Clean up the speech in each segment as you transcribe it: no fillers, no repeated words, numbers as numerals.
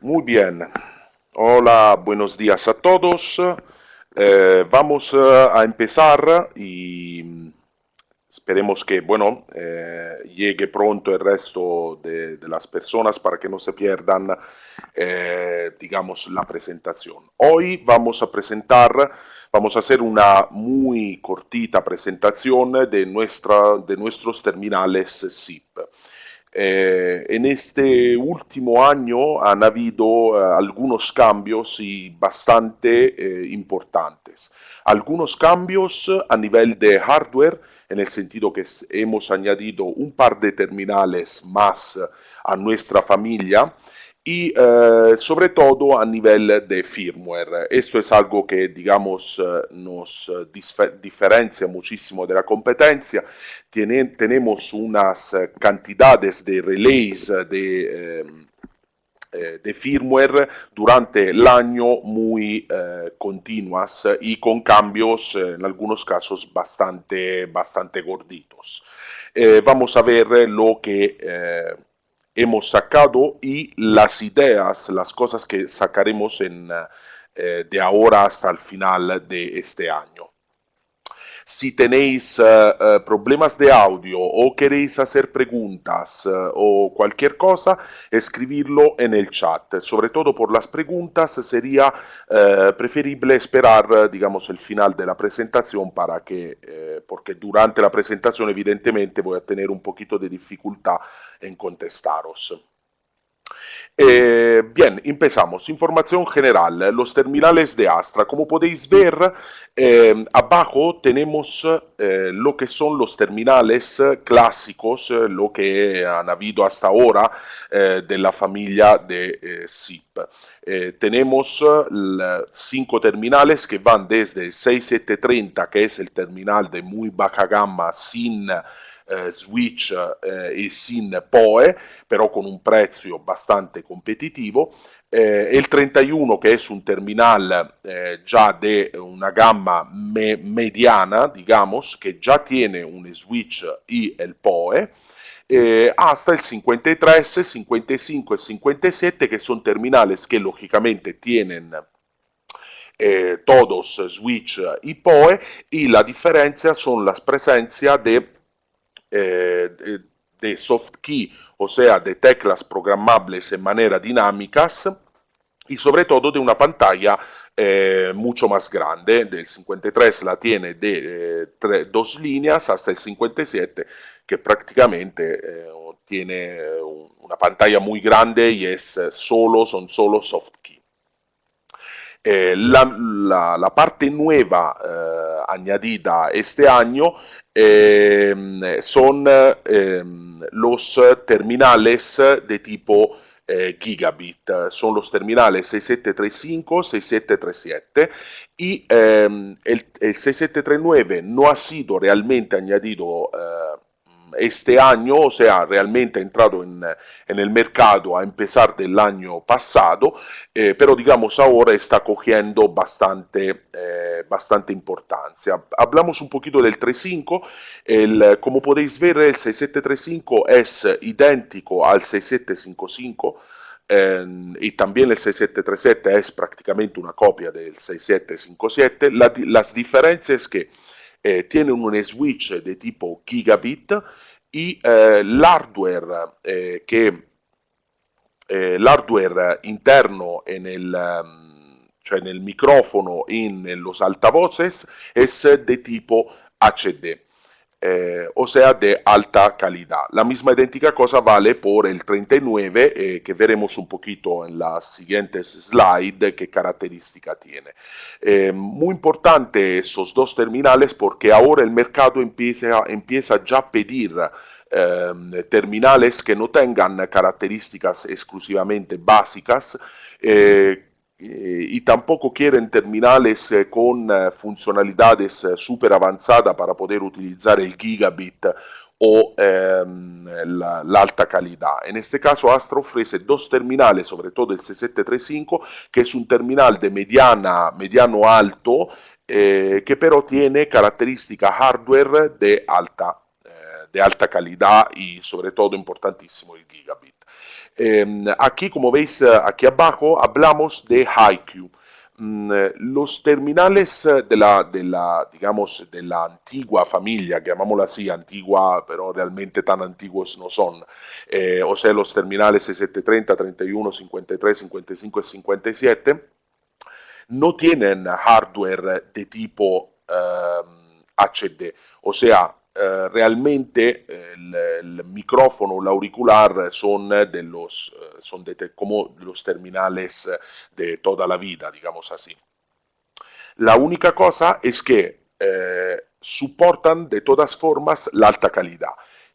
Muy bien. Hola, buenos días a todos. Vamos a empezar y esperemos que, bueno, llegue pronto el resto de las personas para que no se pierdan, digamos, la presentación. Hoy vamos a hacer una muy cortita presentación de nuestros terminales SIP. En este último año han habido algunos cambios y bastante importantes. Algunos cambios a nivel de hardware, en el sentido que hemos añadido un par de terminales más a nuestra familia y sobre todo a nivel de firmware. Esto es algo que, digamos, nos diferencia muchísimo de la competencia. Tenemos unas cantidades de relays de firmware durante el año muy continuas y con cambios en algunos casos bastante gorditos. Vamos a ver lo que hemos sacado y las ideas, las cosas que sacaremos de ahora hasta el final de este año. Si tenéis problemas de audio o queréis hacer preguntas o cualquier cosa, escribirlo en el chat. Sobre todo por las preguntas sería preferible esperar, digamos, el final de la presentación porque durante la presentación evidentemente voy a tener un poquito de dificultad en contestaros. Bien, empezamos. Información general. Los terminales de Astra. Como podéis ver, abajo tenemos lo que son los terminales clásicos, lo que han habido hasta ahora de la familia de SIP. Tenemos 5 terminales que van desde el 6730, que es el terminal de muy baja gama sin switch e sin PoE, però con un prezzo bastante competitivo. El 31 que es un terminal ya de una gama mediana, digamos, que ya tiene un switch y el PoE, hasta el 53, 55 y 57, que son terminales que lógicamente tienen todos switch y PoE, y la diferencia son las presencias de soft key, o sea, de teclas programables en manera dinámicas y sobre todo de una pantalla mucho más grande. Del 53 la tiene de 2 líneas hasta el 57 que prácticamente tiene una pantalla muy grande y son solo soft key. La parte nueva añadida este año son los terminales de tipo gigabit. Son los terminales 6735, 6737 y el 6739 no ha sido realmente añadido este año, o sea, realmente ha entrado en el mercado a empezar del año pasado, pero digamos ahora está cogiendo bastante importancia. Hablamos un poquito del 3.5, como podéis ver el 6735 es idéntico al 6755, y también el 6737 es prácticamente una copia del 6757. Las diferencias es que tiene un switch de tipo gigabit y l'hardware interno cioè nel microfono y en los altavoces es de tipo HD. O sea, de alta calidad. La misma idéntica cosa vale por el 39, que veremos un poquito en las siguientes slides qué característica tiene. Muy importante esos dos terminales porque ahora el mercado empieza ya a pedir terminales que no tengan características exclusivamente básicas, y tampoco quieren terminales con funcionalidades súper avanzadas para poder utilizar el gigabit o la alta calidad. En este caso Astra ofrece dos terminales, sobre todo el C735, que es un terminal de mediano alto, que pero tiene característica hardware de alta calidad y sobre todo importantísimo el gigabit. Aquí, como veis aquí abajo, hablamos de HiQ. Los terminales digamos, de la antigua familia, llamámosla así, antigua, pero realmente tan antiguos no son, o sea, los terminales 6730, 31, 53, 55 y 57, no tienen hardware de tipo HD, o sea, realmente el micrófono o el auricular son como los terminales de toda la vida, digamos así. La única cosa es que soportan de todas formas la alta calidad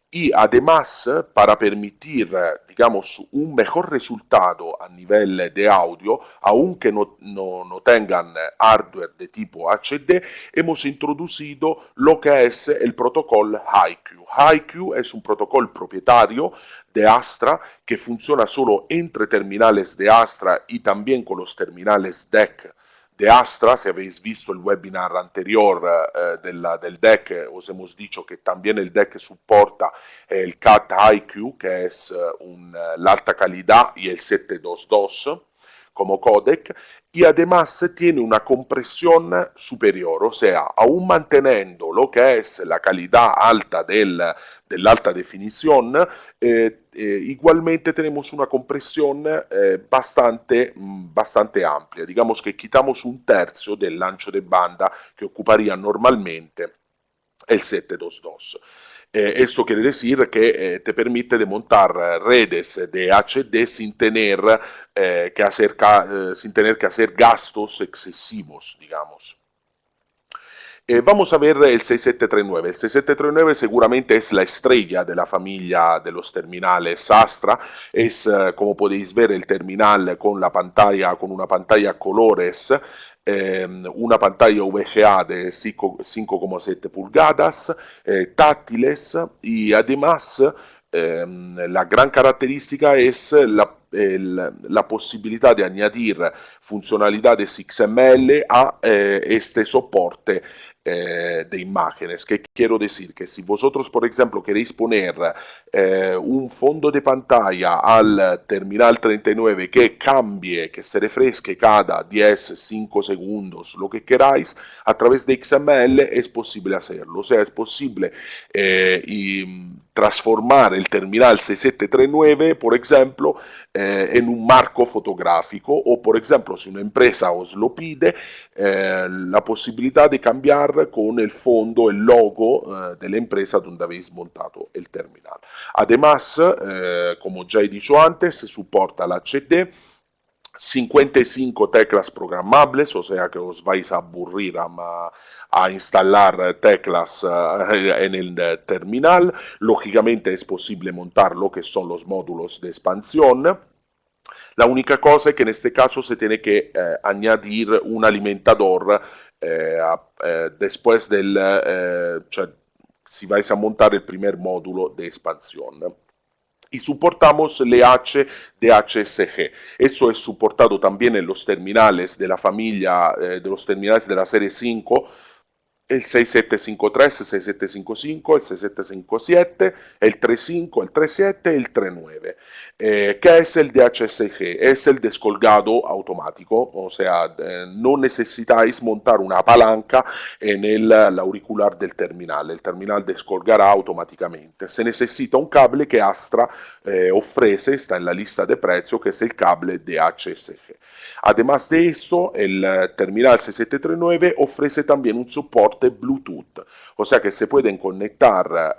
y además para permitir, digamos, un mejor resultado a nivel de audio, aunque no tengan hardware de tipo HD, hemos introducido lo que es el protocolo HiQ. HiQ es un protocolo propietario de Astra que funciona solo entre terminales de Astra y también con los terminales DEC de Astra. Si habéis visto el webinar anterior del DEC, os hemos dicho que también el DEC soporta el CAT IQ, que es la alta calidad, y el 722 como codec, y además tiene una compresión superior, o sea, aún manteniendo lo que es la calidad alta dell'alta definición, igualmente tenemos una compresión bastante amplia. Digamos que quitamos un tercio del ancho de banda que ocuparía normalmente el 722. Esto quiere decir que te permite de montar redes de HD sin tener que hacer gastos excesivos, digamos. Vamos a ver el 6739. El 6739 seguramente es la estrella de la familia de los terminales Astra. Es, como podéis ver, el terminal con una pantalla a colores, una pantalla VGA de 5,7 pulgadas, táctiles, y además la gran característica es la posibilidad de añadir funcionalidades XML a este soporte de imágenes. ¿Qué quiero decir? Que si vosotros, por ejemplo, queréis poner un fondo de pantalla al terminal 39 que cambie, que se refresque cada 10, 5 segundos, lo que queráis, a través de XML es posible hacerlo. O sea, es posible transformar el terminal 6739, por ejemplo, en un marco fotográfico, o por ejemplo, si una empresa os lo pide, la posibilidad de cambiar con el fondo, el logo de la empresa donde habéis montado el terminal. Además, como ya he dicho antes, soporta la HD, 55 teclas programables, o sea que os vais a aburrir a instalar teclas en el terminal. Lógicamente es posible montar lo que son los módulos de expansión. La única cosa es que en este caso se tiene que añadir un alimentador después cioè, si vais a montar el primer módulo de expansión. Y soportamos el HDHSG. Eso es soportado también en los terminales de la familia, de los terminales de la serie 5, el 6753, el 6755, el 6757, el 35, el 37 y el 39. ¿Qué es el DHSG? Es el descolgado automático, o sea, no necesitáis montar una palanca en el auricular del terminal. El terminal descolgará automáticamente. Se necesita un cable que Astra ofrece, está en la lista de precio, que es el cable DHSG. Además de esto, el terminal 6739 ofrece también un soporte Bluetooth, o sea que se pueden conectar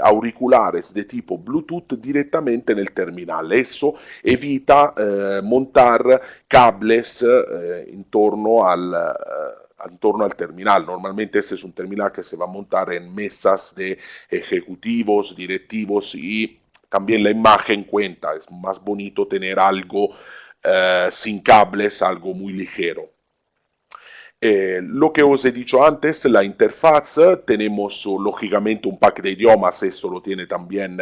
auriculares de tipo Bluetooth directamente en el terminal. Eso evita montar cables en torno al terminal. Normalmente este es un terminal que se va a montar en mesas de ejecutivos, directivos, y también la imagen cuenta. Es más bonito tener algo sin cables, algo muy ligero. Lo que os he dicho antes, la interfaz, tenemos lógicamente un pack de idiomas, esto lo tiene también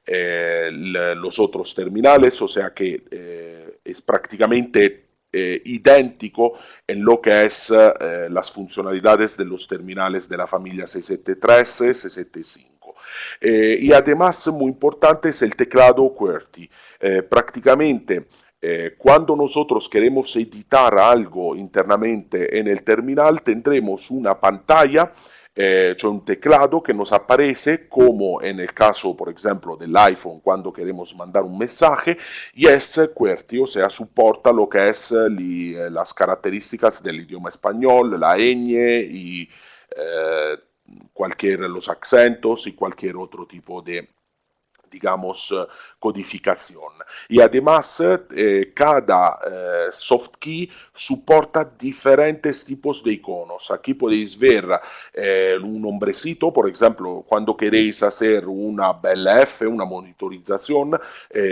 los otros terminales, o sea que es prácticamente idéntico en lo que es las funcionalidades de los terminales de la familia 673, 675. Y además, muy importante, es el teclado QWERTY. Prácticamente, cuando nosotros queremos editar algo internamente en el terminal, tendremos una pantalla, cioè un teclado que nos aparece como en el caso, por ejemplo, del iPhone cuando queremos mandar un mensaje, y es QWERTY, o sea, soporta lo que es las características del idioma español, la ñ y los acentos y cualquier otro tipo de, digamos, codificación. Y además, cada soft key soporta diferentes tipos de iconos. Aquí podéis ver un hombrecito, por ejemplo, cuando queréis hacer una bella F, una monitorización,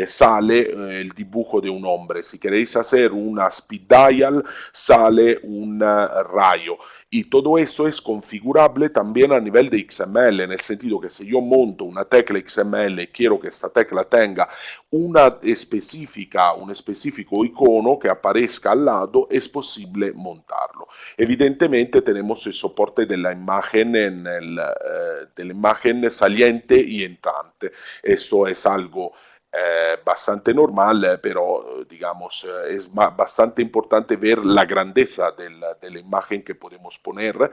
sale el dibujo de un hombre. Si queréis hacer una speed dial, sale un rayo. Y todo eso es configurable también a nivel de XML, en el sentido que si yo monto una tecla XML y quiero que esta tecla tenga una específica, un específico icono que aparezca al lado, es posible montarlo. Evidentemente tenemos el soporte de la imagen, de la imagen saliente y entrante. Esto es algo bastante normal, pero digamos es bastante importante ver la grandeza de la imagen que podemos poner.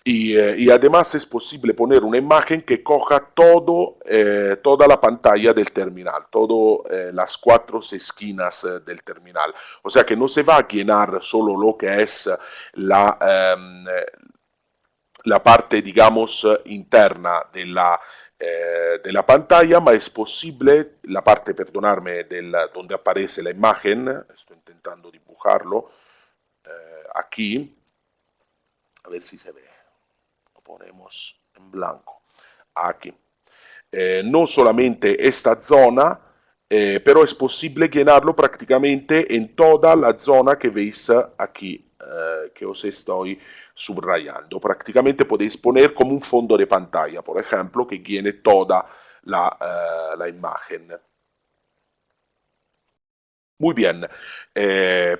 Y además es posible poner una imagen que coja toda la pantalla del terminal, todas las cuatro esquinas del terminal. O sea que no se va a llenar solo lo que es la parte, digamos, interna de la pantalla, ma es posible, la parte, perdonarme, donde aparece la imagen, estoy intentando dibujarlo aquí, a ver si se ve, lo ponemos en blanco, aquí. No solamente esta zona, pero es posible llenarlo prácticamente en toda la zona que veis aquí, que os estoy subrayando. Prácticamente podéis poner como un fondo de pantalla, por ejemplo, que llene toda la imagen. Muy bien,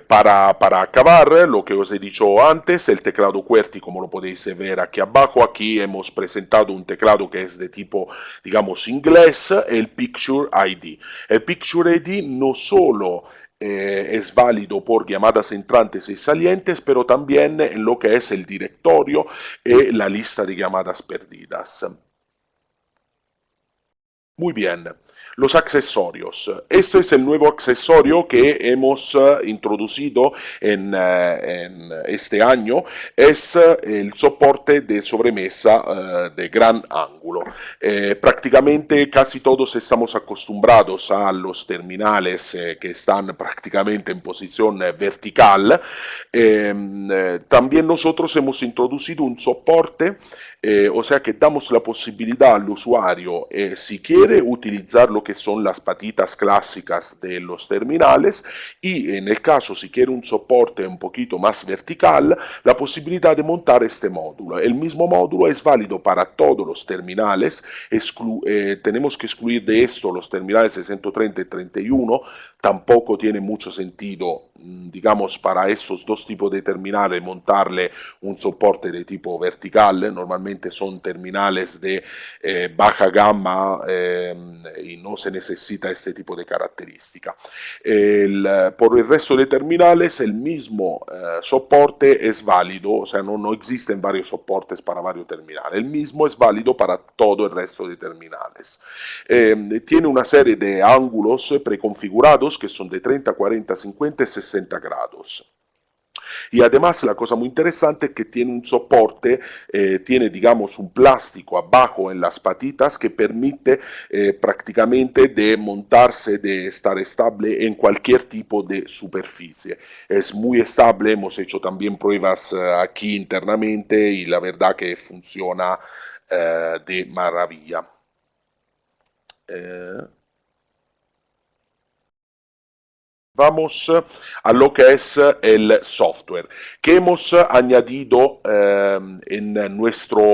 para acabar, lo que os he dicho antes, el teclado QWERTY, como lo podéis ver aquí abajo, aquí hemos presentado un teclado que es de tipo, digamos, inglés, el Picture ID. El Picture ID no solo es válido por llamadas entrantes y salientes, pero también en lo que es el directorio y la lista de llamadas perdidas. Muy bien, los accesorios. Este es el nuevo accesorio que hemos introducido en este año. Es el soporte de sobremesa de gran ángulo. Prácticamente casi todos estamos acostumbrados a los terminales que están prácticamente en posición vertical. También nosotros hemos introducido un soporte, o sea que damos la posibilidad al usuario, si quiere, utilizar lo que son las patitas clásicas de los terminales, y en el caso si quiere un soporte un poquito más vertical, la posibilidad de montar este módulo. El mismo módulo es válido para todos los terminales. Tenemos que excluir de esto los terminales 630 y 31. Tampoco tiene mucho sentido, digamos, para estos dos tipos de terminales montarle un soporte de tipo vertical. Normalmente son terminales de baja gama y no se necesita este tipo de característica. Por el resto de terminales, el mismo soporte es válido, o sea, no existen varios soportes para varios terminales. El mismo es válido para todo el resto de terminales. Tiene una serie de ángulos preconfigurados que son de 30, 40, 50 y 60 grados. Y además la cosa muy interesante es que tiene un soporte, tiene digamos un plástico abajo en las patitas que permite prácticamente de montarse, de estar estable en cualquier tipo de superficie. Es muy estable, hemos hecho también pruebas aquí internamente y la verdad que funciona de maravilla. vamos a lo que es el software que hemos añadido en nuestras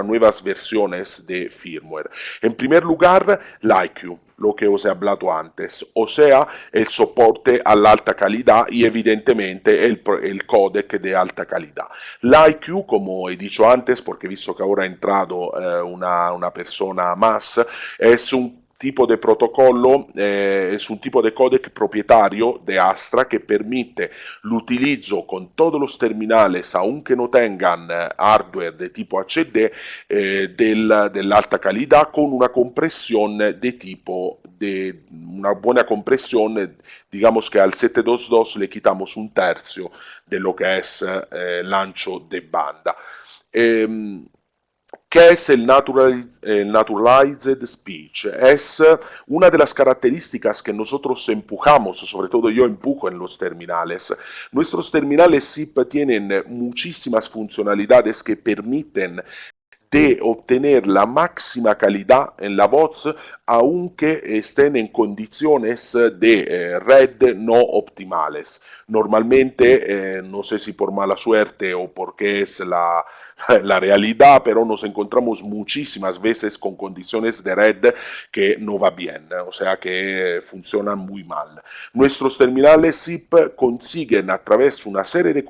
nuevas versiones de firmware. En primer lugar, l'IQ, lo que os he hablado antes, o sea, el soporte a la alta calidad y evidentemente el codec de alta calidad. L'IQ, como he dicho antes, porque he visto que ahora ha entrado una persona más, es un tipo de protocolo, es un tipo de codec propietario de Astra que permite el utilizzo con todos los terminales, aunque no tengan hardware de tipo HD, dell'alta calidad con una compresión de tipo, de una buena compresión, digamos que al 722 le quitamos un tercio de lo que es el ancho de banda. ¿Qué es el naturalized speech? Es una de las características que nosotros empujamos, sobre todo yo empujo en los terminales. Nuestros terminales SIP tienen muchísimas funcionalidades que permiten de obtener la máxima calidad en la voz, aunque estén en condiciones de red no optimales. Normalmente, no sé si por mala suerte o porque es la realidad, pero nos encontramos muchísimas veces con condiciones de red que no va bien, o sea que funcionan muy mal. Nuestros terminales SIP consiguen a través de una serie de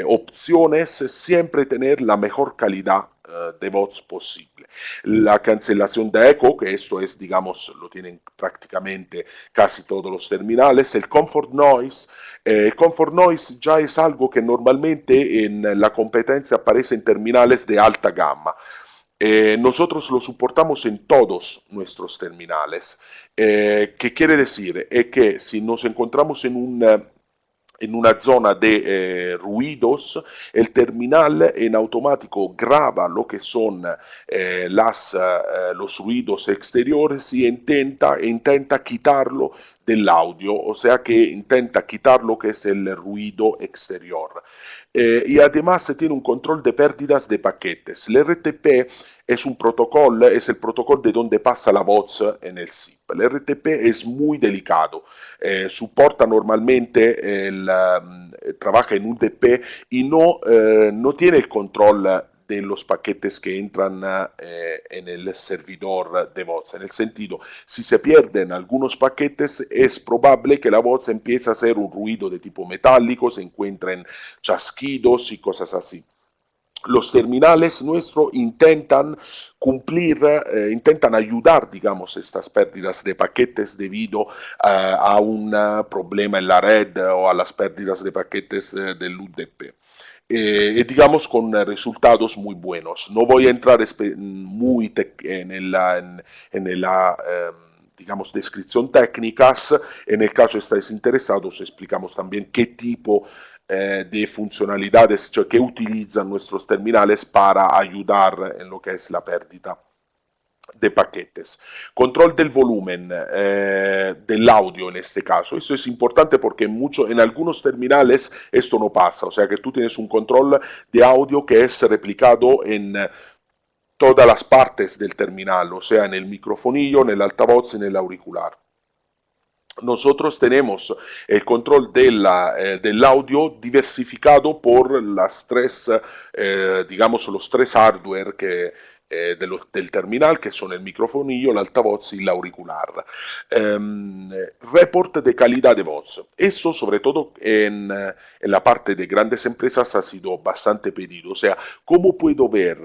opciones siempre tener la mejor calidad de voz posible. La cancelación de eco, que esto es, digamos, lo tienen prácticamente casi todos los terminales. El comfort noise ya es algo que normalmente en la competencia aparece en terminales de alta gama. Nosotros lo soportamos en todos nuestros terminales. ¿Qué quiere decir? Es que si nos encontramos en una zona de ruidos, el terminal en automático graba lo que son los ruidos exteriores y intenta quitarlo del audio, o sea que intenta quitar lo que es el ruido exterior. Y además se tiene un control de pérdidas de paquetes. El RTP es el protocolo de donde pasa la voz en el SIP. El RTP es muy delicado, soporta normalmente trabaja en UDP y no tiene el control de los paquetes que entran en el servidor de voz. En el sentido, si se pierden algunos paquetes, es probable que la voz empiece a hacer un ruido de tipo metálico, se encuentren chasquidos y cosas así. Los terminales nuestros intentan cumplir, intentan ayudar, digamos, estas pérdidas de paquetes debido a un problema en la red o a las pérdidas de paquetes del UDP. Digamos con resultados muy buenos. No voy a entrar muy en la digamos, descripción técnicas. En el caso estáis interesados, explicamos también qué tipo de funcionalidades que utilizan nuestros terminales para ayudar en lo que es la pérdida de paquetes. Control del volumen del audio en este caso. Eso es importante porque en algunos terminales esto no pasa. O sea que tú tienes un control de audio que es replicado en todas las partes del terminal, o sea, en el microfonillo, en el altavoz, en el auricular. Nosotros tenemos el control del audio diversificado por digamos, los tres hardware del terminal, que son el microfonillo, el altavoz y el auricular. Report de calidad de voz. Eso, sobre todo en la parte de grandes empresas, ha sido bastante pedido. O sea, ¿cómo puedo ver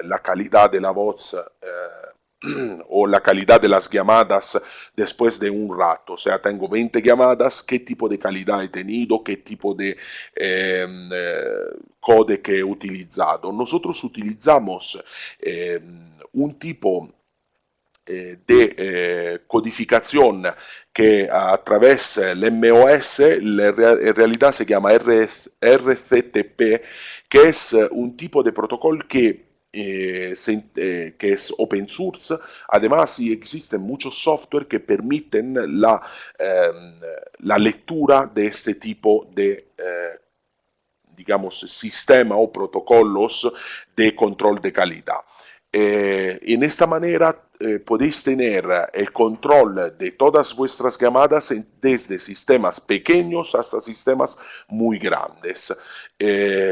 la calidad de la voz? O la calidad de las llamadas después de un rato, o sea, tengo 20 llamadas, qué tipo de calidad he tenido, qué tipo de codec he utilizado. Nosotros utilizamos un tipo de codificación que a través del MOS en realidad se llama RCTP, que es un tipo de protocolo que es open source. Además, sí existen muchos software que permiten la lectura de este tipo de digamos, sistema o protocolos de control de calidad. En esta manera podéis tener el control de todas vuestras llamadas desde sistemas pequeños hasta sistemas muy grandes.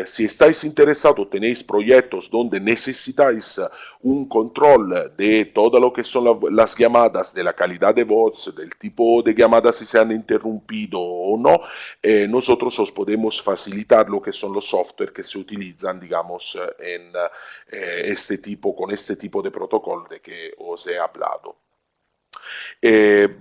Si estáis interesados, tenéis proyectos donde necesitáis un control de todo lo que son las llamadas, de la calidad de voz, del tipo de llamadas si se han interrumpido o no, nosotros os podemos facilitar lo que son los software que se utilizan, digamos, en con este tipo de protocolo de que os he hablado.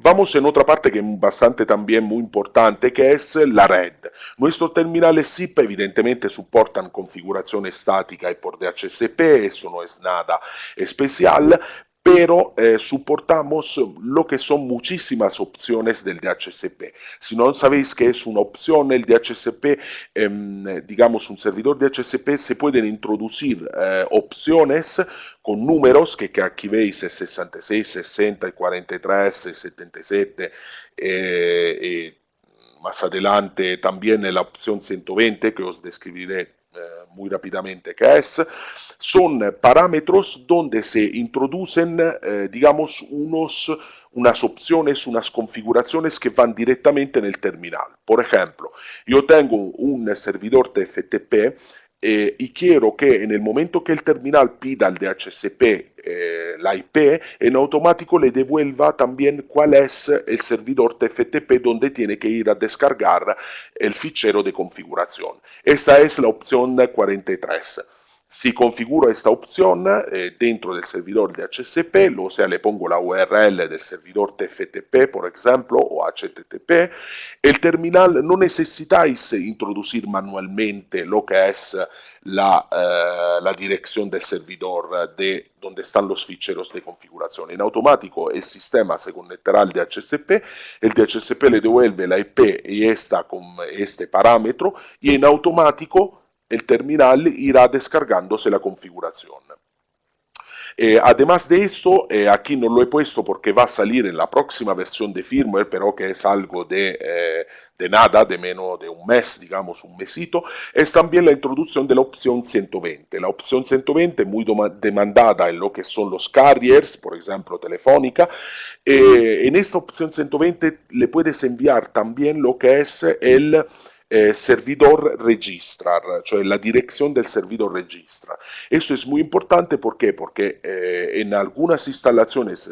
Vamos en otra parte que es bastante también muy importante, que es la red. Nuestros terminales SIP evidentemente soportan configuración estática y por DHCP, eso no es nada especial, pero soportamos lo que son muchísimas opciones del DHCP. Si no sabéis qué es una opción, el DHCP, digamos un servidor DHCP, se pueden introducir opciones con números que aquí veis es 66, 60, 43, 77, y más adelante también la opción 120 que os describiré muy rápidamente qué es. Son parámetros donde se introducen, digamos, unas opciones, unas configuraciones que van directamente en el terminal. Por ejemplo, yo tengo un servidor TFTP y quiero que en el momento que el terminal pida al DHCP la IP, en automático le devuelva también cuál es el servidor TFTP donde tiene que ir a descargar el fichero de configuración. Esta es la opción 43. Si configuro esta opción dentro del servidor DHCP, o sea, le pongo la URL del servidor TFTP, por ejemplo, o HTTP, el terminal no necesitáis introducir manualmente lo que es la dirección del servidor de donde están los ficheros de configuración. En automático el sistema se conectará al DHCP, el DHCP le devuelve la IP y esta con este parámetro y en automático el terminal irá descargándose la configuración. Además de eso, aquí no lo he puesto porque va a salir en la próxima versión de firmware, pero que es algo de nada, de menos de un mes, digamos un mesito, es también la introducción de la opción 120. La opción 120 muy demandada en lo que son los carriers, por ejemplo Telefónica. En esta opción 120 le puedes enviar también lo que es el servidor registrar, cioè la dirección del servidor registrar. Eso es muy importante, ¿por qué? Porque en algunas instalaciones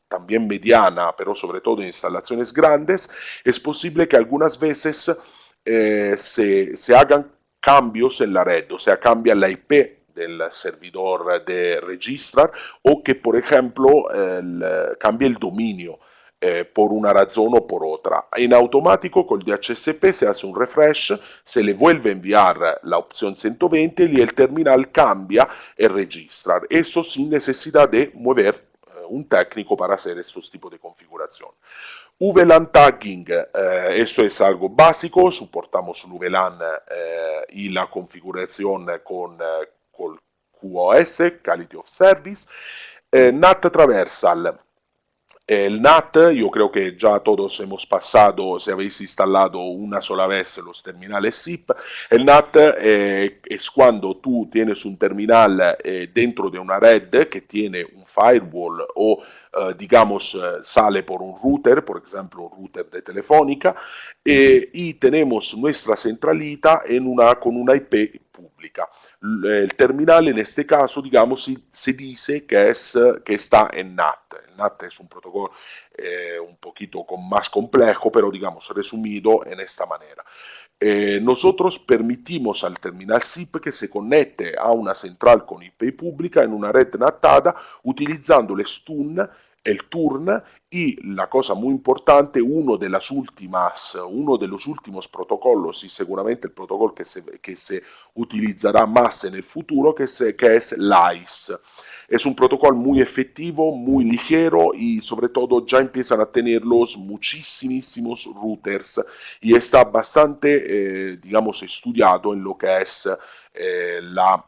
también mediana, pero sobre todo en instalaciones grandes, es posible que algunas veces se hagan cambios en la red, o sea, cambia la IP del servidor de registrar o que, por ejemplo, cambie el dominio. Por una razón o por otra. En automático con el DHCP se hace un refresh, se le vuelve a enviar la opción 120 y el terminal cambia y registra. Eso sin necesidad de mover un técnico para hacer estos tipos de configuración. VLAN tagging, eso es algo básico, soportamos el VLAN y la configuración con QoS, Quality of Service. NAT Traversal. El NAT, yo creo que ya todos hemos pasado, si habéis instalado una sola vez los terminales SIP, el NAT es cuando tú tienes un terminal dentro de una red que tiene un firewall o digamos sale por un router, por ejemplo un router de Telefónica, y tenemos nuestra centralita con una IP pública. El terminal en este caso, digamos, se dice que está en NAT. El NAT es un protocolo un poquito más complejo, pero digamos resumido en esta manera. Nosotros permitimos al terminal SIP que se conecte a una central con IP pública en una red natada utilizando el STUN, el turn y la cosa muy importante, uno de los últimos protocolos y seguramente el protocolo que se utilizará más en el futuro, que es LICE. Es un protocolo muy efectivo, muy ligero y sobre todo ya empiezan a tenerlos muchísimos routers y está bastante, digamos, estudiado en lo que es la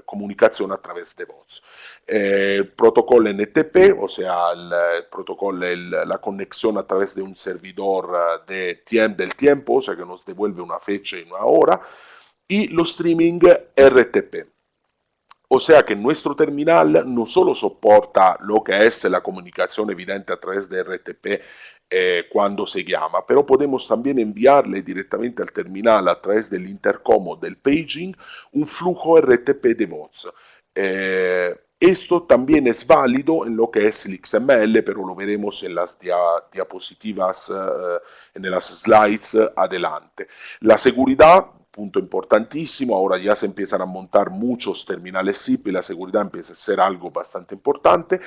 comunicación a través de voz. El protocolo NTP, o sea, el protocolo, la conexión a través de un servidor del tiempo, o sea, que nos devuelve una fecha y una hora, y lo streaming RTP. O sea que nuestro terminal no solo soporta lo que es la comunicación evidente a través de RTP cuando se llama, pero podemos también enviarle directamente al terminal a través del intercom o del paging un flujo RTP de voz. Esto también es válido en lo que es el XML, pero lo veremos en las diapositivas, en las slides adelante. La seguridad, punto importantísimo, ahora ya se empiezan a montar muchos terminales SIP y la seguridad empieza a ser algo bastante importante.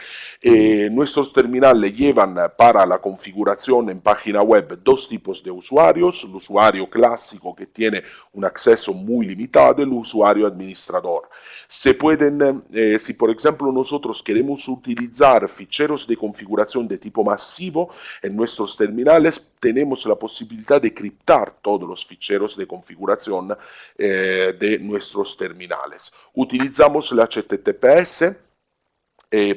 Nuestros terminales llevan para la configuración en página web dos tipos de usuarios, el usuario clásico que tiene un acceso muy limitado y el usuario administrador. Se pueden, si por ejemplo nosotros queremos utilizar ficheros de configuración de tipo masivo en nuestros terminales, tenemos la posibilidad de criptar todos los ficheros de configuración de nuestros terminales. Utilizamos el HTTPS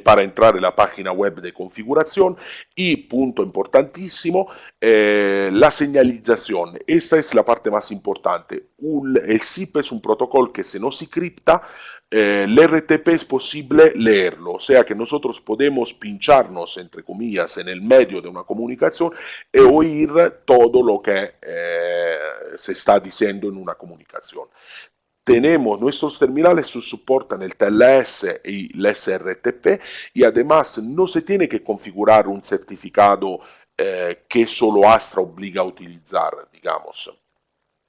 para entrar en la página web de configuración y, punto importantísimo, la señalización. Esta es la parte más importante. El SIP es un protocolo que si no se cripta, el RTP es posible leerlo, o sea que nosotros podemos pincharnos, entre comillas, en el medio de una comunicación y oír todo lo que se está diciendo en una comunicación. Tenemos nuestros terminales que soportan el TLS y el SRTP y además no se tiene que configurar un certificado que solo Astra obliga a utilizar, digamos.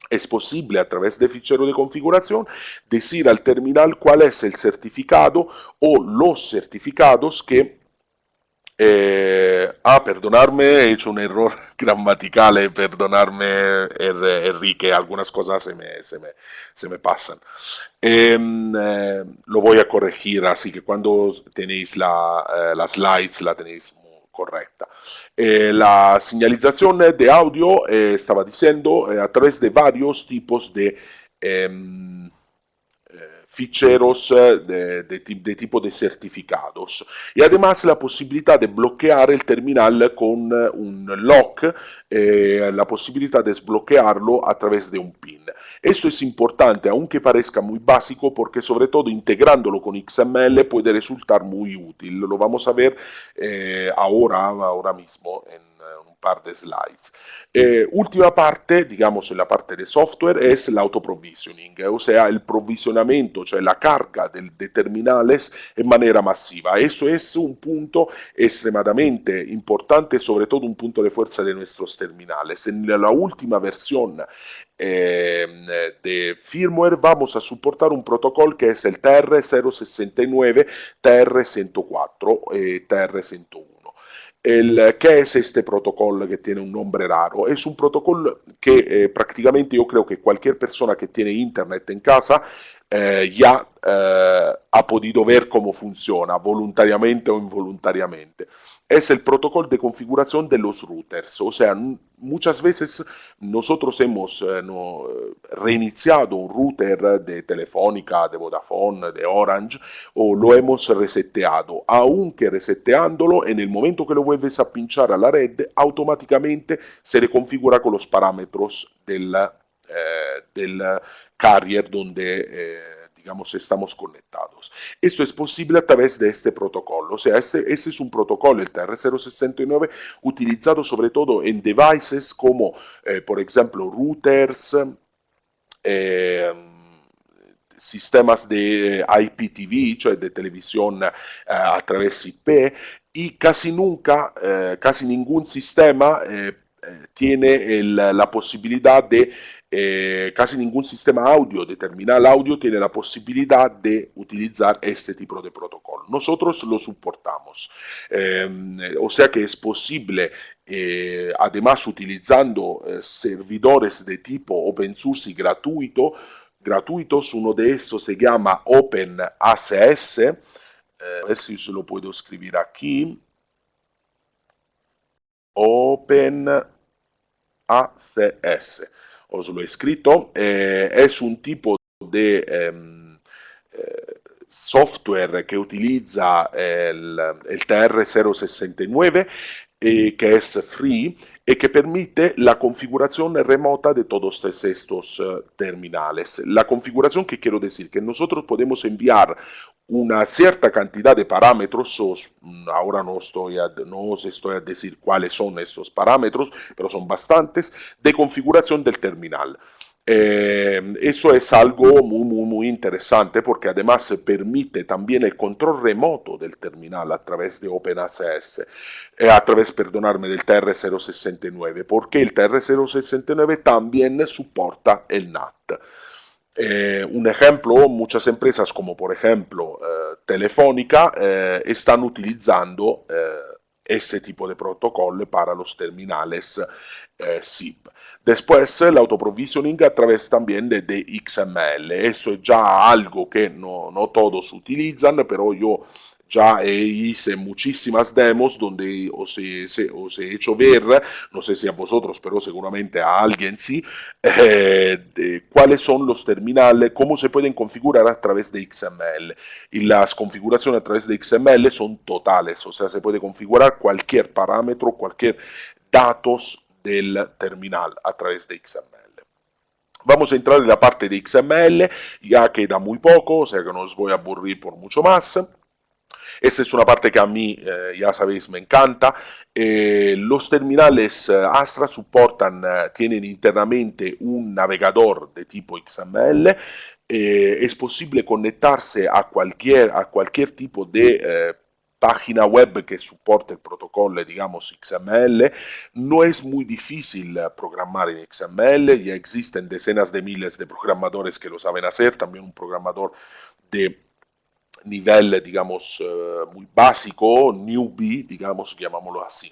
Es posible a través de fichero de configuración decir al terminal cuál es el certificado o los certificados que perdonarme, he hecho un error grammaticale, perdonarme Enrique, algunas cosas se me pasan. Lo voy a corregir, así que cuando tenéis la slides la tenéis correcta. La señalización de audio, estaba diciendo, a través de varios tipos de ficheros de tipo de certificados y además la posibilidad de bloquear el terminal con un lock, la posibilidad de desbloquearlo a través de un PIN. Eso es importante, aunque parezca muy básico, porque sobre todo integrándolo con XML puede resultar muy útil. Lo vamos a ver ahora mismo en un par de slides. Última parte, digamos en la parte de software, es el auto-provisioning, o sea, el provisionamiento, cioè la carga de terminales en manera masiva. Eso es un punto extremadamente importante, sobre todo un punto de fuerza de nuestros terminales. En la última versión de firmware vamos a soportar un protocolo que es el TR069, TR104 y TR101. ¿Qué es este protocolo que tiene un nombre raro? Es un protocolo que prácticamente yo creo que cualquier persona que tiene internet en casa ya ha podido ver cómo funciona, voluntariamente o involuntariamente. Es el protocolo de configuración de los routers, o sea, muchas veces nosotros hemos reiniciado un router de Telefónica, de Vodafone, de Orange, o lo hemos reseteado, aunque reseteándolo, en el momento que lo vuelves a pinchar a la red, automáticamente se reconfigura con los parámetros del carrier donde digamos, estamos conectados. Esto es posible a través de este protocolo, o sea, este es un protocolo, el TR069, utilizado sobre todo en devices como, por ejemplo, routers, sistemas de IPTV, cioè de televisión a través IP, y casi nunca, casi ningún sistema tiene la posibilidad de casi ningún sistema audio de terminal audio tiene la posibilidad de utilizar este tipo de protocolo. Nosotros lo soportamos. O sea que es posible, además utilizando servidores de tipo open source y gratuitos, uno de estos se llama OpenACS, a ver si se lo puedo escribir aquí, OpenACS. Os lo he escrito, es un tipo de software que utiliza el TR069 que es free y que permite la configuración remota de todos estos terminales. La configuración que quiero decir que nosotros podemos enviar una cierta cantidad de parámetros, ahora no os estoy a decir cuáles son estos parámetros, pero son bastantes, de configuración del terminal. Eso es algo muy interesante porque además se permite también el control remoto del terminal a través de OpenACS, a través, perdonarme, del TR069, porque el TR069 también soporta el NAT. Un ejemplo, muchas empresas como por ejemplo Telefónica están utilizando ese tipo de protocolo para los terminales SIP. Después el autoprovisioning a través también de XML. Eso es ya algo que no todos utilizan, pero yo ya hice muchísimas demos donde os he hecho ver, no sé si a vosotros, pero seguramente a alguien sí, cuáles son los terminales, cómo se pueden configurar a través de XML. Y las configuraciones a través de XML son totales, o sea, se puede configurar cualquier parámetro, cualquier datos del terminal a través de XML. Vamos a entrar en la parte de XML, ya queda muy poco, o sea que no os voy a aburrir por mucho más. Esta es una parte que a mí, ya sabéis, me encanta. Los terminales Astra soportan, tienen internamente un navegador de tipo XML. Es posible conectarse a cualquier tipo de página web que soporte el protocolo, digamos, XML. No es muy difícil programar en XML, ya existen decenas de miles de programadores que lo saben hacer, también un programador de nivel, digamos, muy básico, newbie, digamos, llamámoslo así.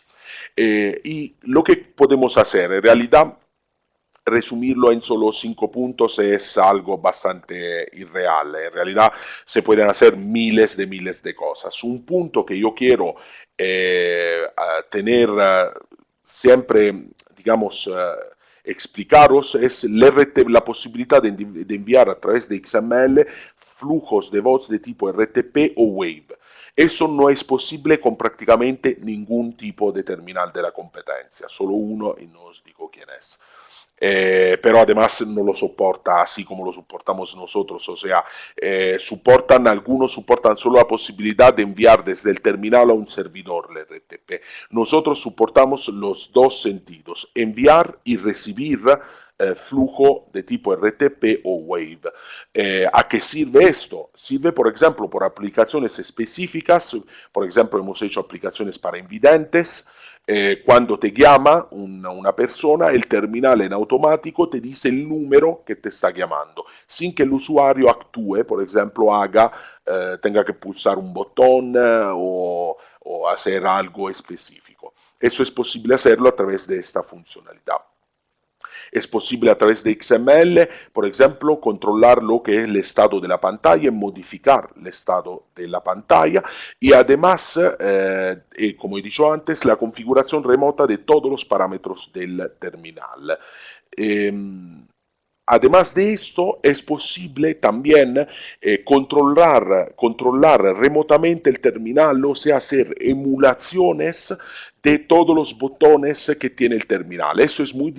Y lo que podemos hacer, en realidad, resumirlo en solo 5 puntos es algo bastante irreal. En realidad se pueden hacer miles de cosas. Un punto que yo quiero tener siempre, digamos, explicaros es la posibilidad de enviar a través de XML flujos de voz de tipo RTP o Wave. Eso no es posible con prácticamente ningún tipo de terminal de la competencia, solo uno y no os digo quién es. Pero además no lo soporta así como lo soportamos nosotros, o sea, algunos soportan solo la posibilidad de enviar desde el terminal a un servidor el RTP. Nosotros soportamos los dos sentidos, enviar y recibir flujo de tipo RTP o Wave. ¿A qué sirve esto? Sirve, por ejemplo, por aplicaciones específicas, por ejemplo, hemos hecho aplicaciones para invidentes. Cuando te llama una persona, el terminal en automático te dice el número que te está llamando, sin que el usuario actúe, por ejemplo, tenga que pulsar un botón o hacer algo específico. Eso es posible hacerlo a través de esta funcionalidad. Es posible a través de XML, por ejemplo, controlar lo que es el estado de la pantalla, modificar el estado de la pantalla y además, como he dicho antes, la configuración remota de todos los parámetros del terminal. Además de esto, es posible también controlar remotamente el terminal, o sea, hacer emulaciones de todos los botones que tiene el terminal. Eso es muy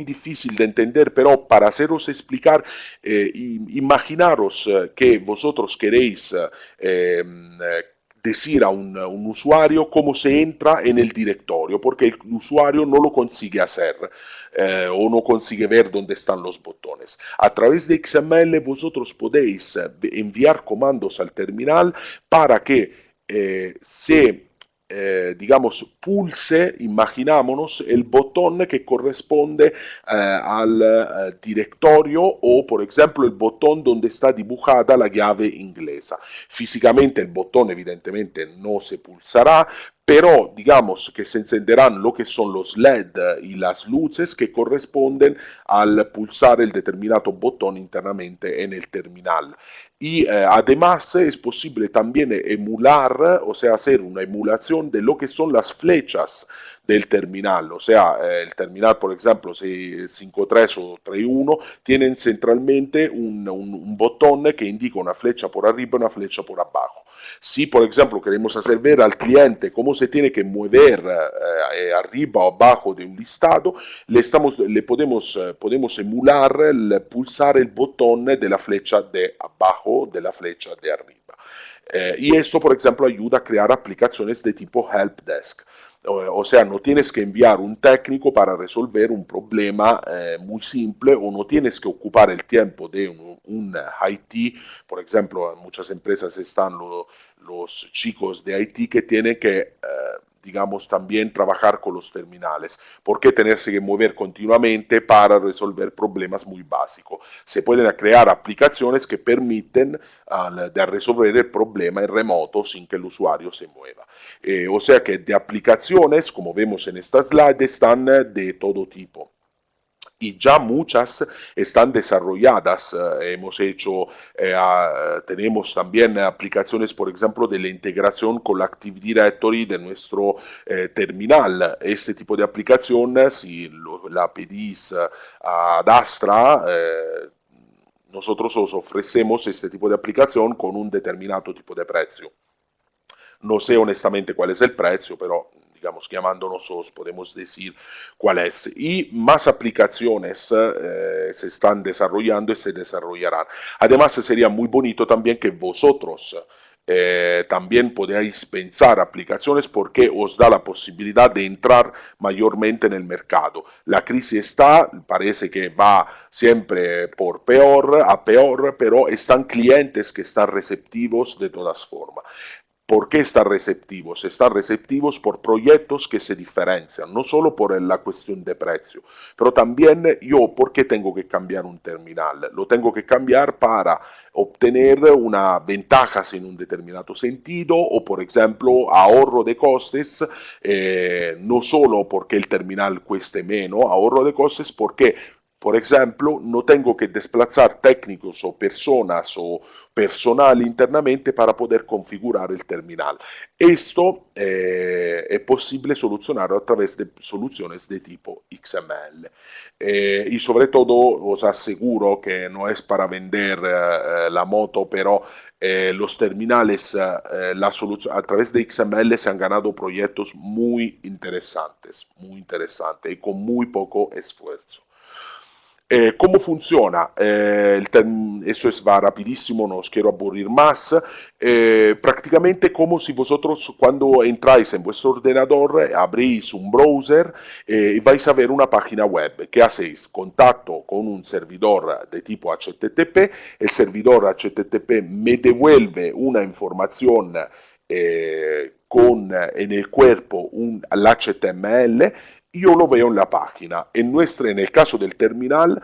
difícil de entender, pero para haceros explicar, imaginaros que vosotros queréis decir a un usuario cómo se entra en el directorio, porque el usuario no lo consigue hacer o no consigue ver dónde están los botones. A través de XML vosotros podéis enviar comandos al terminal para que digamos, pulse, imaginámonos, el botón que corresponde al directorio o, por ejemplo, el botón donde está dibujada la llave inglesa. Físicamente el botón evidentemente no se pulsará, pero digamos que se encenderán lo que son los LED y las luces que corresponden al pulsar el determinado botón internamente en el terminal. Y además es posible también emular, o sea, hacer una emulación de lo que son las flechas del terminal. O sea, el terminal, por ejemplo, si 5.3 o 3.1, tienen centralmente un botón que indica una flecha por arriba y una flecha por abajo. Si, por ejemplo, queremos hacer ver al cliente cómo se tiene que mover arriba o abajo de un listado, podemos emular pulsar el botón de la flecha de abajo de la flecha de arriba. Y esto, por ejemplo, ayuda a crear aplicaciones de tipo Help Desk. O sea, no tienes que enviar un técnico para resolver un problema muy simple, o no tienes que ocupar el tiempo de un IT. Por ejemplo, en muchas empresas están los chicos de IT que tienen que, digamos, también trabajar con los terminales. ¿Por qué tenerse que mover continuamente para resolver problemas muy básicos? Se pueden crear aplicaciones que permiten de resolver el problema en remoto sin que el usuario se mueva. O sea que de aplicaciones, como vemos en esta slide, están de todo tipo. Y ya muchas están desarrolladas. Tenemos también aplicaciones, por ejemplo, de la integración con la Active Directory de nuestro terminal. Este tipo de aplicación, si la pedís ad Astra, nosotros os ofrecemos este tipo de aplicación con un determinado tipo de precio. No sé honestamente cuál es el precio, pero digamos, llamándonos os podemos decir cuál es. Y más aplicaciones se están desarrollando y se desarrollarán. Además, sería muy bonito también que vosotros también podáis pensar aplicaciones, porque os da la posibilidad de entrar mayormente en el mercado. La crisis está, parece que va siempre por peor a peor, pero están clientes que están receptivos de todas formas. ¿Por qué están receptivos? Están receptivos por proyectos que se diferencian, no solo por la cuestión de precio, pero también yo, ¿por qué tengo que cambiar un terminal? Lo tengo que cambiar para obtener una ventaja en un determinado sentido, o por ejemplo ahorro de costes, no solo porque el terminal cueste menos, ahorro de costes porque, por ejemplo, no tengo que desplazar técnicos o personas o personal internamente para poder configurar el terminal. Esto es posible solucionarlo a través de soluciones de tipo XML. Y sobre todo os aseguro que no es para vender la moto, pero los terminales a través de XML se han ganado proyectos muy interesantes y con muy poco esfuerzo. ¿Cómo funciona? Eso va rapidísimo, no os quiero aburrir más. Prácticamente como si vosotros cuando entráis en vuestro ordenador abrís un browser y vais a ver una página web. ¿Qué hacéis? Contacto con un servidor de tipo HTTP. El servidor HTTP me devuelve una información en el cuerpo l'HTML. Yo lo veo en la página. En el caso del terminal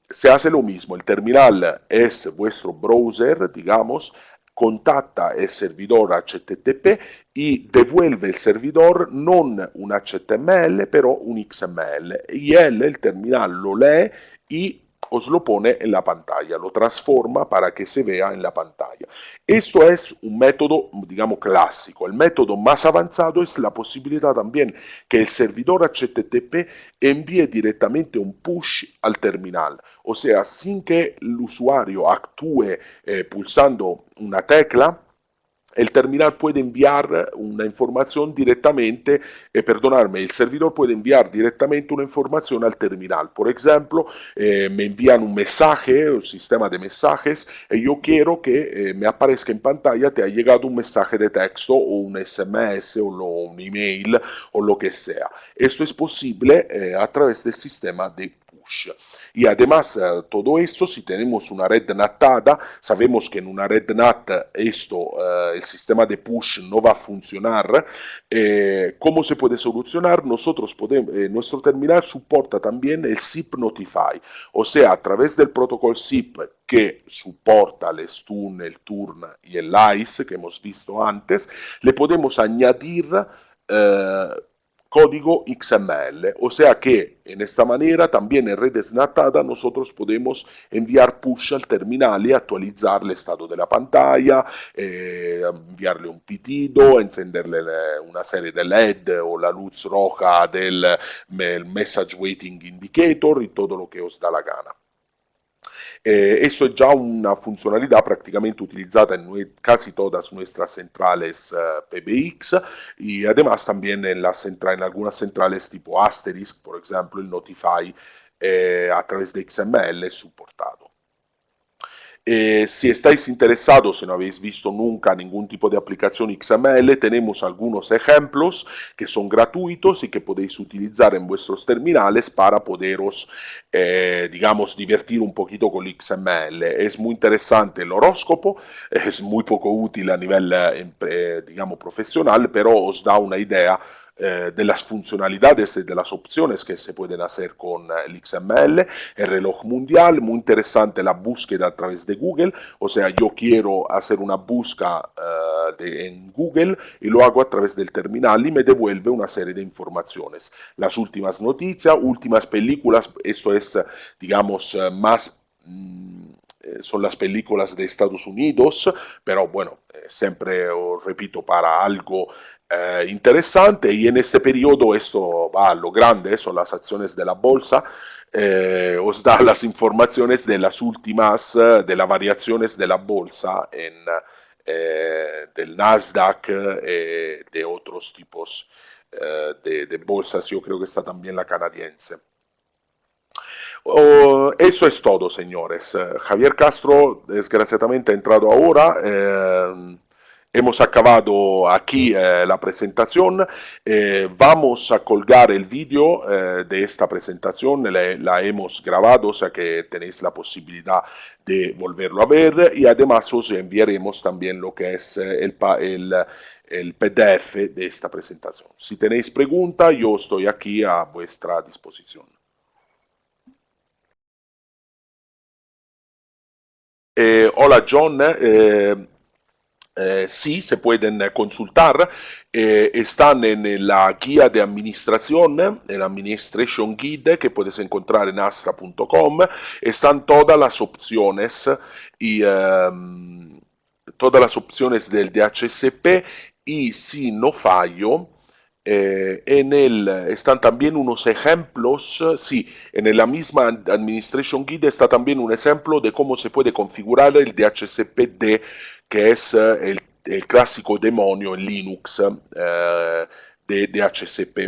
se hace lo mismo. El terminal es vuestro browser, digamos, contacta el servidor HTTP y devuelve el servidor non un HTML, pero un XML. Y el terminal, lo lee y os lo pone en la pantalla, lo transforma para que se vea en la pantalla. Esto es un método, digamos, clásico. El método más avanzado es la posibilidad también que el servidor HTTP envíe directamente un push al terminal. O sea, sin que el usuario actúe pulsando una tecla, el terminal puede enviar una información directamente, el servidor puede enviar directamente una información al terminal. Por ejemplo, me envían un mensaje, un sistema de mensajes, y yo quiero que me aparezca en pantalla, te ha llegado un mensaje de texto o un SMS o un email o lo que sea. Esto es posible a través del sistema de push. Y además, todo esto, si tenemos una red natada, sabemos que en una red NAT el sistema de push no va a funcionar. ¿Cómo se puede solucionar? Nuestro terminal soporta también el SIP Notify, o sea, a través del protocolo SIP que soporta el stun, el turn y el ICE que hemos visto antes, le podemos añadir código XML, o sea que en esta manera también en redes NATADA nosotros podemos enviar push al terminal y actualizar el estado de la pantalla, enviarle un pitido, encenderle una serie de LED o la luz roja del Message Waiting Indicator y todo lo que os da la gana. Eso es ya una funcionalidad prácticamente utilizada en casi todas nuestras centrales PBX y además también en algunas centrales tipo Asterisk, por ejemplo, el Notify a través de XML es soportado. Si estáis interesados, si no habéis visto nunca ningún tipo de aplicación XML, tenemos algunos ejemplos que son gratuitos y que podéis utilizar en vuestros terminales para poderos, digamos, divertir un poquito con el XML. Es muy interesante el horóscopo, es muy poco útil a nivel, digamos, profesional, pero os da una idea de las funcionalidades y de las opciones que se pueden hacer con el XML, el reloj mundial, muy interesante la búsqueda a través de Google, o sea, yo quiero hacer una búsqueda en Google y lo hago a través del terminal y me devuelve una serie de informaciones. Las últimas noticias, últimas películas, esto es, digamos, más son las películas de Estados Unidos, pero bueno, siempre os repito, para algo interesante y en este periodo esto va a lo grande, son las acciones de la bolsa, os da las informaciones de las últimas, de las variaciones de la bolsa del Nasdaq, de otros tipos de bolsas, yo creo que está también la canadiense. Eso es todo, señores. Javier Castro, desgraciadamente, ha entrado ahora. Hemos acabado aquí la presentación. Vamos a colgar el vídeo de esta presentación. La hemos grabado, o sea que tenéis la posibilidad de volverlo a ver. Y además os enviaremos también lo que es el PDF de esta presentación. Si tenéis preguntas, yo estoy aquí a vuestra disposición. Hola John, sí, se pueden consultar, están en la guía de administración, en Administration Guide que puedes encontrar en astra.com, están todas las opciones y todas las opciones del DHCP y si no fallo, están también unos ejemplos, sí, en la misma Administration Guide está también un ejemplo de cómo se puede configurar el DHCP-D, que es el clásico demonio en Linux de DHCP.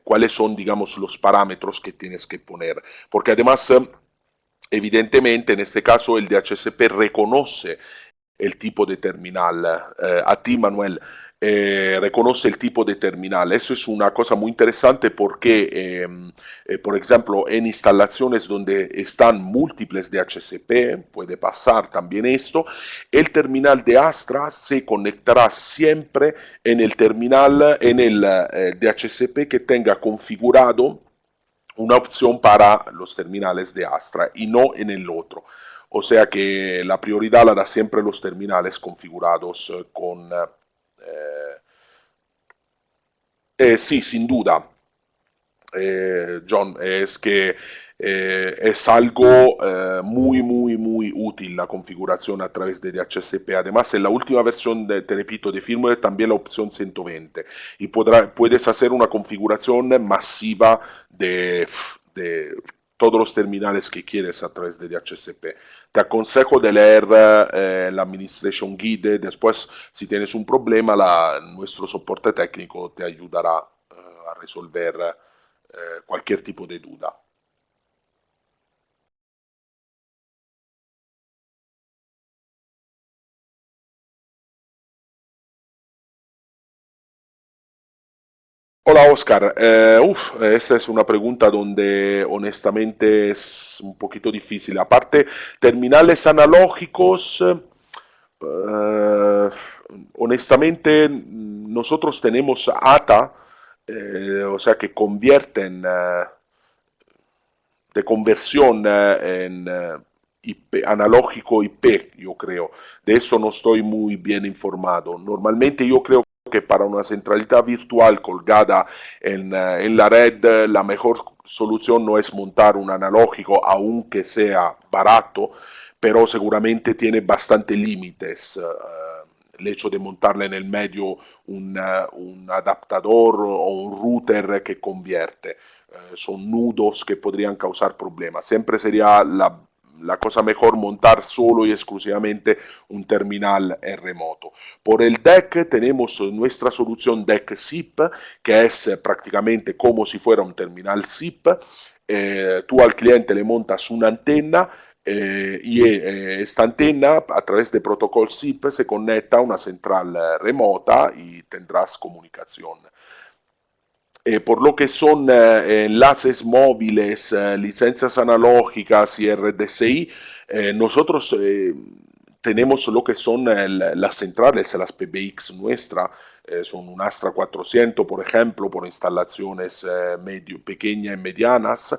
Cuáles son, digamos, los parámetros que tienes que poner. Porque además, evidentemente, en este caso, el DHCP reconoce el tipo de terminal. A ti, Manuel, reconoce el tipo de terminal. Eso es una cosa muy interesante porque, por ejemplo, en instalaciones donde están múltiples DHCP, puede pasar también esto, el terminal de Astra se conectará siempre en el terminal, en el DHCP que tenga configurado una opción para los terminales de Astra y no en el otro. O sea que la prioridad la da siempre los terminales configurados con... sí, sin duda, John, es que es algo muy útil la configuración a través de DHCP. Además, en la última versión, te repito, de firmware también la opción 120 y puedes hacer una configuración masiva de todos los terminales que quieres a través de DHCP. Te aconsejo de leer la Administration Guide. Después, si tienes un problema, nuestro soporte técnico te ayudará a resolver cualquier tipo de duda. Hola Oscar, esta es una pregunta donde honestamente es un poquito difícil. Aparte, terminales analógicos, eh, honestamente nosotros tenemos ATA, o sea que convierten de conversión en IP, analógico IP, yo creo. De eso no estoy muy bien informado. Normalmente yo creo que para una centralita virtual colgada en la red, la mejor solución no es montar un analógico, aunque sea barato, pero seguramente tiene bastante límites. El hecho de montarle en el medio un adaptador o un router que convierte. Son nudos que podrían causar problemas. Siempre sería la cosa mejor montar solo y exclusivamente un terminal en remoto. Por el DEC tenemos nuestra solución DEC SIP, que es prácticamente como si fuera un terminal SIP. Tú al cliente le montas una antena y esta antena a través de protocolo SIP se conecta a una central remota y tendrás comunicación. Por lo que son enlaces móviles, licencias analógicas y RDCI, nosotros tenemos lo que son las centrales, las PBX nuestra, son un Astra 400, por ejemplo, por instalaciones pequeñas y medianas,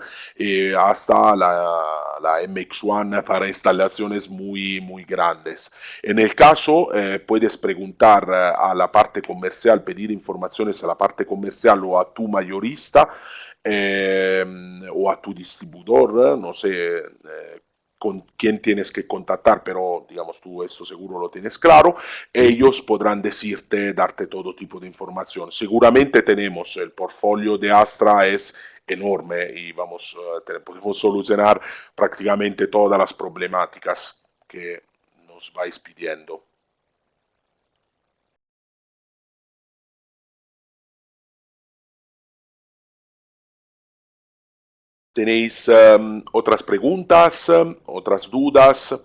hasta la MX1 para instalaciones muy grandes. En el caso, puedes preguntar a la parte comercial, pedir informaciones a la parte comercial o a tu mayorista o a tu distribuidor, no sé con quién tienes que contactar, pero digamos tú esto seguro lo tienes claro, ellos podrán decirte, darte todo tipo de información. Seguramente tenemos el portfolio de Astra es enorme y vamos, podemos solucionar prácticamente todas las problemáticas que nos vais pidiendo. ¿Tenéis otras preguntas, otras dudas?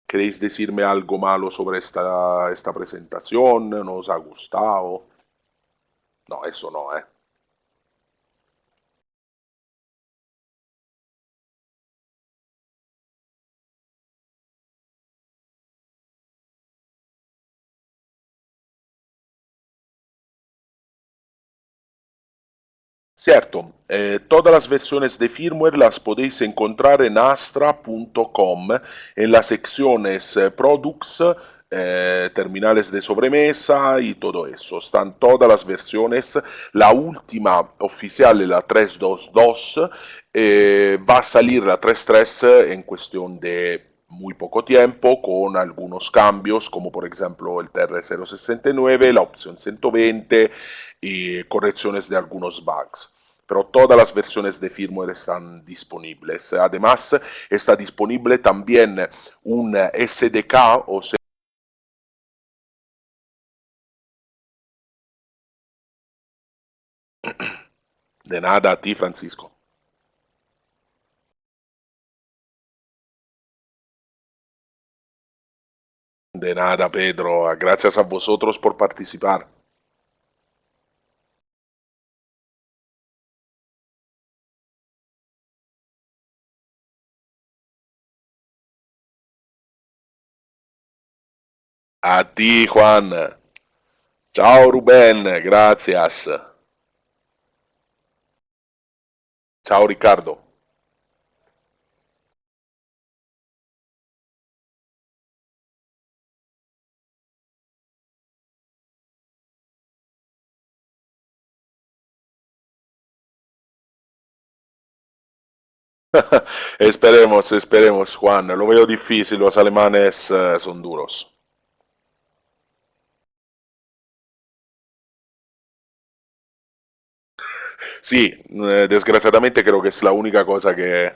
¿Queréis decirme algo malo sobre esta presentación? ¿No os ha gustado? No, eso no, ¿eh? Cierto, todas las versiones de firmware las podéis encontrar en astra.com en las secciones Products, terminales de sobremesa y todo eso. Están todas las versiones. La última oficial, la 3.2.2, va a salir la 3.3 en cuestión de muy poco tiempo con algunos cambios como por ejemplo el TR069, la opción 120 y correcciones de algunos bugs. Pero todas las versiones de firmware están disponibles. Además, está disponible también un SDK, o sea, de nada a ti, Francisco. De nada, Pedro. Gracias a vosotros por participar. A ti, Juan. Ciao, Rubén. Gracias. Ciao, Ricardo. Esperemos, esperemos, Juan. Lo veo difícil. Los alemanes son duros. Sí, desgraciadamente creo que es la única cosa que...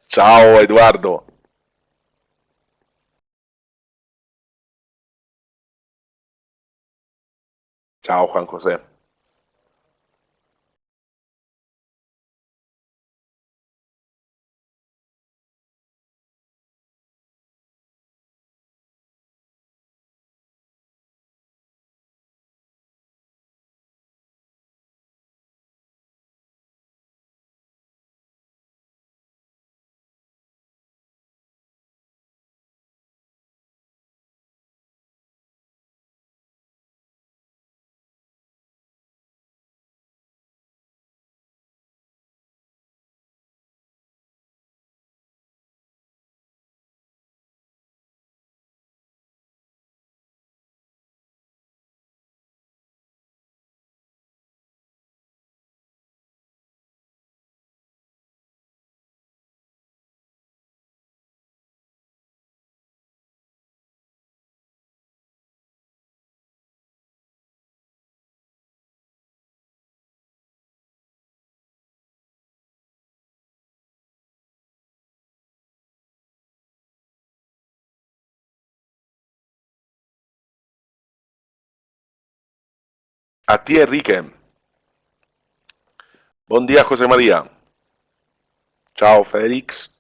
Ciao, Eduardo. Ciao, Juan José. A ti, Enrique. Buen día, José María. Chao, Félix.